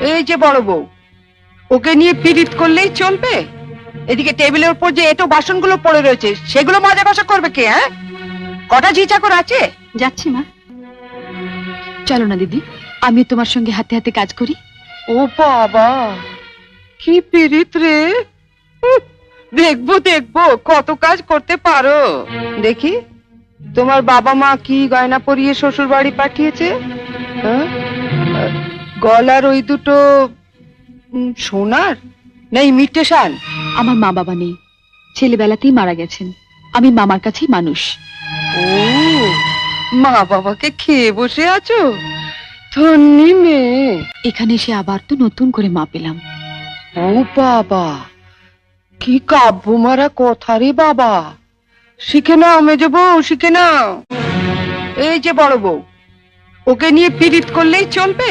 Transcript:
এই যে বড় বউ, ওকে নিয়ে পীড়িত করলেই চলবে? এদিকে টেবিলের উপর যে এটো বাসনগুলো পড়ে রয়েছে, সেগুলো মাজা ঘষা করবে কে? হ্যাঁ, কটা ঝি চাকর আছে? যাচ্ছি মা। চলো না দিদি, আমি তোমার সঙ্গে হাতে হাতে কাজ করি। ও বাবা, কি পীড়িত রে! দেখবো দেখবো কত কাজ করতে পারো। দেখি তোমার বাবা মা কি গয়না পরিয়ে শ্বশুর বাড়ি পাঠিয়েছে। হ্যাঁ? গলার ওই দুটো সোনার, নেই মিটে শাল? আমার মা বাবা নেই, ছেলেবেলাতেই মারা গেছেন। আমি মামার কাছেই মানুষ। ও, মা বাবাকে খেয়ে বসে আছো? ধন্যি মেয়ে। এখানে এসে আবার তো নতুন করে মা পেলাম। ও বাবা, কি কাব্য মারা কথা রে বাবা! শিখে নাও মেজো বউ, শিখে নাও। এই যে বড় বউ, ওকে নিয়ে পীড়িত করলেই চলবে?